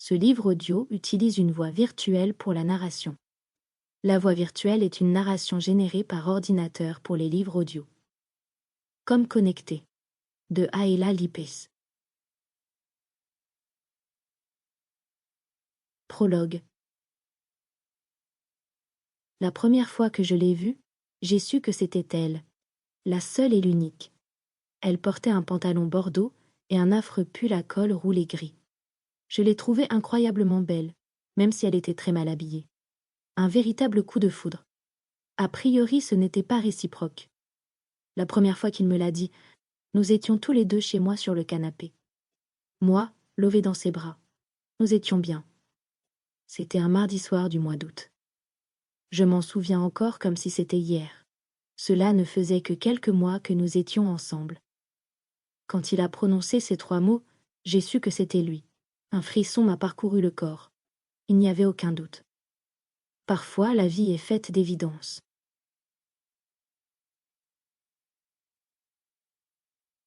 Ce livre audio utilise une voix virtuelle pour la narration. La voix virtuelle est une narration générée par ordinateur pour les livres audio. Comme connecté. De Ayla Lipes. Prologue. La première fois que je l'ai vue, j'ai su que c'était elle, la seule et l'unique. Elle portait un pantalon bordeaux et un affreux pull à col roulé gris. Je l'ai trouvée incroyablement belle, même si elle était très mal habillée. Un véritable coup de foudre. A priori, ce n'était pas réciproque. La première fois qu'il me l'a dit, nous étions tous les deux chez moi sur le canapé. Moi, lové dans ses bras. Nous étions bien. C'était un mardi soir du mois d'août. Je m'en souviens encore comme si c'était hier. Cela ne faisait que quelques mois que nous étions ensemble. Quand il a prononcé ces 3 mots, j'ai su que c'était lui. Un frisson m'a parcouru le corps. Il n'y avait aucun doute. Parfois, la vie est faite d'évidence.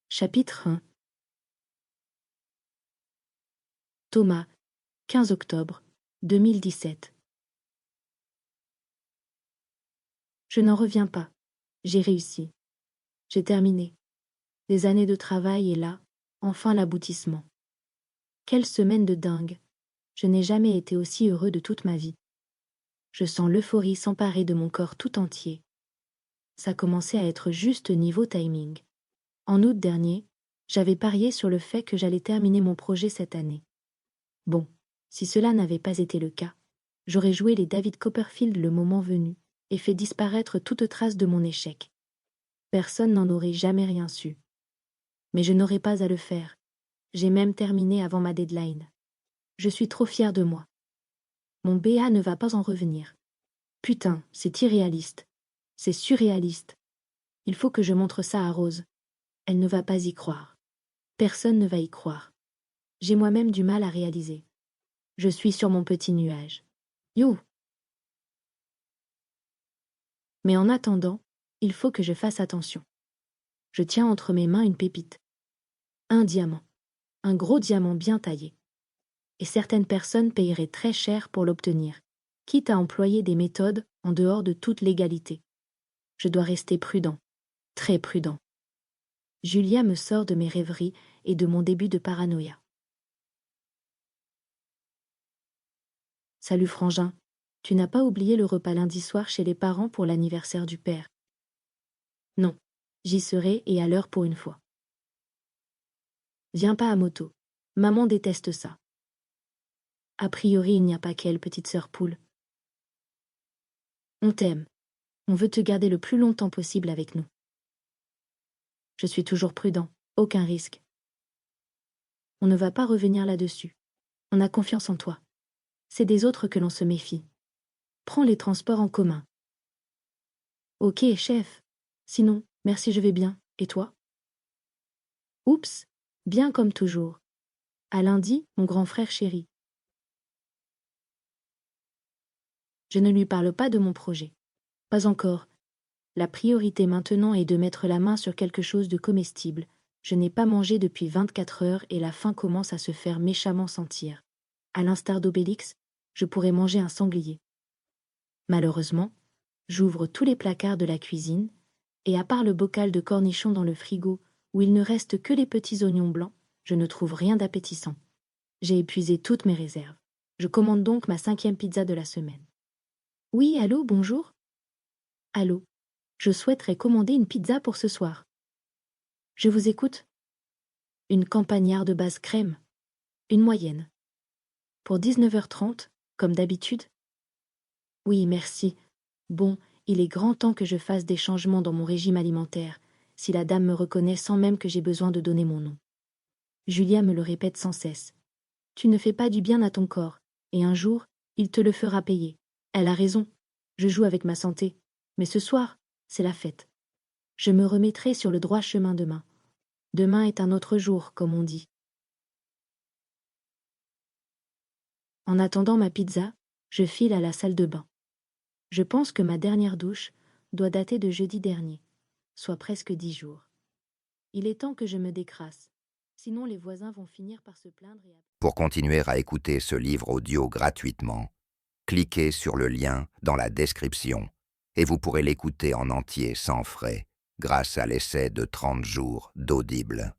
Chapitre 1. Thomas, 15 octobre 2017. Je n'en reviens pas. J'ai réussi. J'ai terminé. Des années de travail et là, enfin l'aboutissement. Quelle semaine de dingue. Je n'ai jamais été aussi heureux de toute ma vie. Je sens l'euphorie s'emparer de mon corps tout entier. Ça commençait à être juste niveau timing. En août dernier, j'avais parié sur le fait que j'allais terminer mon projet cette année. Bon, si cela n'avait pas été le cas, j'aurais joué les David Copperfield le moment venu et fait disparaître toute trace de mon échec. Personne n'en aurait jamais rien su. Mais je n'aurais pas à le faire. J'ai même terminé avant ma deadline. Je suis trop fière de moi. Mon BA ne va pas en revenir. Putain, c'est irréaliste. C'est surréaliste. Il faut que je montre ça à Rose. Elle ne va pas y croire. Personne ne va y croire. J'ai moi-même du mal à réaliser. Je suis sur mon petit nuage. You! Mais en attendant, il faut que je fasse attention. Je tiens entre mes mains une pépite. Un diamant. Un gros diamant bien taillé. Et certaines personnes paieraient très cher pour l'obtenir, quitte à employer des méthodes en dehors de toute légalité. Je dois rester prudent. Très prudent. Julia me sort de mes rêveries et de mon début de paranoïa. Salut frangin, tu n'as pas oublié le repas lundi soir chez les parents pour l'anniversaire du père? Non, j'y serai et à l'heure pour une fois. Viens pas à moto, maman déteste ça. A priori, il n'y a pas qu'elle, petite sœur poule. On t'aime, on veut te garder le plus longtemps possible avec nous. Je suis toujours prudent, aucun risque. On ne va pas revenir là-dessus. On a confiance en toi. C'est des autres que l'on se méfie. Prends les transports en commun. Ok, chef. Sinon, merci, je vais bien. Et toi? Oups, bien comme toujours. À lundi, mon grand frère chéri. Je ne lui parle pas de mon projet. Pas encore. La priorité maintenant est de mettre la main sur quelque chose de comestible. Je n'ai pas mangé depuis 24 heures et la faim commence à se faire méchamment sentir. À l'instar d'Obélix, je pourrais manger un sanglier. Malheureusement, j'ouvre tous les placards de la cuisine, et à part le bocal de cornichons dans le frigo, où il ne reste que les petits oignons blancs, je ne trouve rien d'appétissant. J'ai épuisé toutes mes réserves. Je commande donc ma 5e pizza de la semaine. Oui, allô, bonjour? Allô, je souhaiterais commander une pizza pour ce soir. Je vous écoute. Une campagnarde base crème. Une moyenne. Pour 19h30, comme d'habitude? Oui, merci. Bon, il est grand temps que je fasse des changements dans mon régime alimentaire, si la dame me reconnaît sans même que j'aie besoin de donner mon nom. Julia me le répète sans cesse. Tu ne fais pas du bien à ton corps, et un jour, il te le fera payer. Elle a raison. Je joue avec ma santé. Mais ce soir, c'est la fête. Je me remettrai sur le droit chemin demain. Demain est un autre jour, comme on dit. En attendant ma pizza, je file à la salle de bain. Je pense que ma dernière douche doit dater de jeudi dernier, soit presque 10 jours. Il est temps que je me décrasse. Sinon, les voisins vont finir par se plaindre et... Pour continuer à écouter ce livre audio gratuitement, cliquez sur le lien dans la description et vous pourrez l'écouter en entier sans frais grâce à l'essai de 30 jours d'Audible.